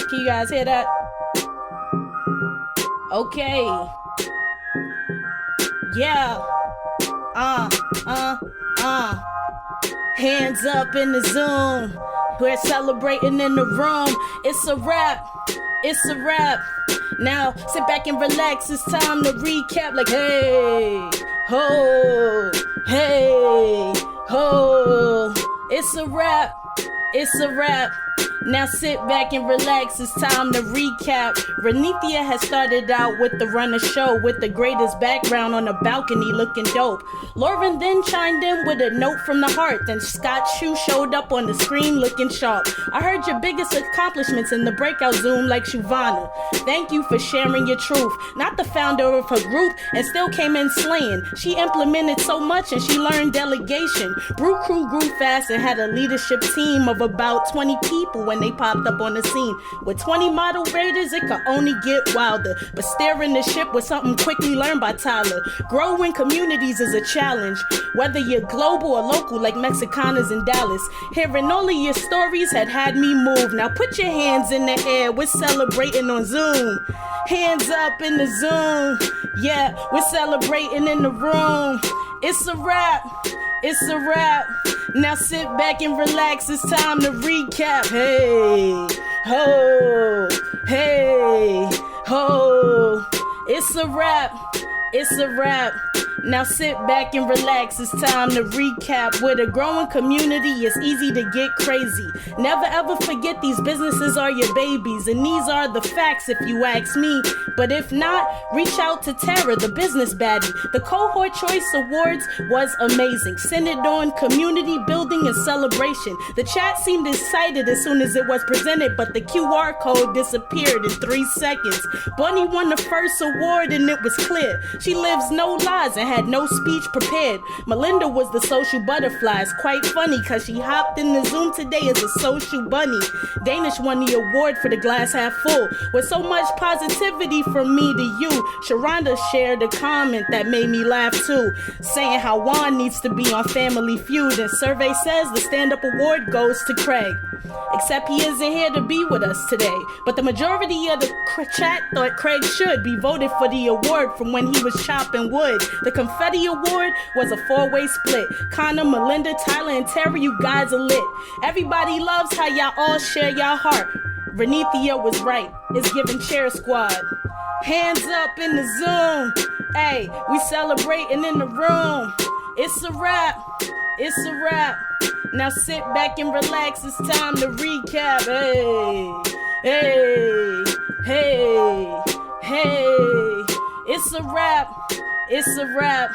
Can you guys hear that? Okay. Yeah. Hands up in the Zoom. We're celebrating in the room. It's a wrap. It's a wrap. Now sit back and relax. It's time to recap. Like, hey, ho, hey, ho. It's a wrap. It's a wrap. Now sit back and relax, it's time to recap. Renithia has started out with the runner show with the greatest background on the balcony looking dope. Lauren then chimed in with a note from the heart. Then Scott Shu showed up on the screen looking sharp. I heard your biggest accomplishments in the breakout Zoom like Shuvana. Thank you for sharing your truth. Not the founder of her group and still came in slaying. She implemented so much and she learned delegation. Brew Crew grew fast and had a leadership team of about 20 people when they popped up on the scene. With 20 model raiders, it could only get wilder. But steering the ship was something quickly learned by Tyler. Growing communities is a challenge, whether you're global or local like Mexicanas in Dallas. Hearing all of your stories had me move. Now put your hands in the air, we're celebrating on Zoom. Hands up in the Zoom. Yeah, we're celebrating in the room. It's a wrap. It's a wrap. Now sit back and relax, it's time to recap. Hey, ho, hey, ho. It's a wrap, it's a wrap. Now sit back and relax, it's time to recap. With a growing community, it's easy to get crazy. Never ever forget these businesses are your babies, and these are the facts if you ask me. But if not, reach out to Tara, the business baddie. The Cohort Choice Awards was amazing, centered on community building and celebration. The chat seemed excited as soon as it was presented, but the QR code disappeared in 3 seconds. Bunny won the first award and it was clear. She lives no lies and had no speech prepared. Melinda was the social butterfly. It's quite funny cause she hopped in the Zoom today as a social bunny. Danish won the award for the glass half full. With so much positivity from me to you, Sharonda shared a comment that made me laugh too, saying how Juan needs to be on Family Feud, and survey says the stand-up award goes to Craig. Except he isn't here to be with us today. But the majority of the chat thought Craig should be voted for the award from when he was chopping wood. The Confetti Award was a 4-way split. Connor, Melinda, Tyler, and Terry, you guys are lit. Everybody loves how y'all all share y'all heart. Renithia was right. It's giving Chair Squad. Hands up in the Zoom. Hey, we celebrating in the room. It's a wrap. It's a wrap. Now sit back and relax, it's time to recap. Hey, hey, hey, hey. It's a wrap, it's a wrap.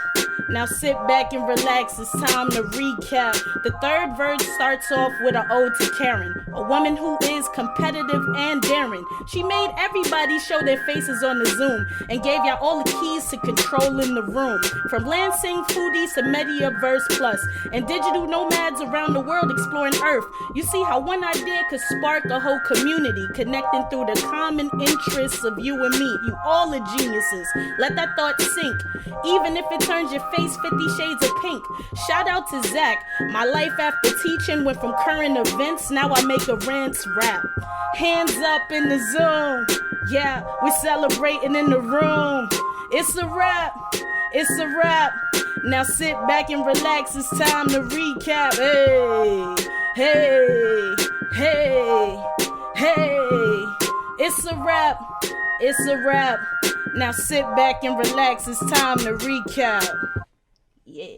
Now sit back and relax, it's time to recap. The third verse starts off with an ode to Karen, a woman who is competitive and daring. She made everybody show their faces on the Zoom and gave y'all all the keys to controlling the room. From Lansing foodies to Mediaverse Plus and digital nomads around the world exploring Earth. You see how one idea could spark a whole community, connecting through the common interests of you and me. You all are geniuses. Let that thought sink, even if it turns your face 50 shades of pink. Shout out to Zach. My life after teaching went from current events, now I make a rants rap. Hands up in the Zoom. Yeah, we're celebrating in the room. It's a wrap. It's a wrap. Now sit back and relax, it's time to recap. Hey, hey, hey, hey. It's a wrap. It's a wrap. Now sit back and relax, it's time to recap. Yeah.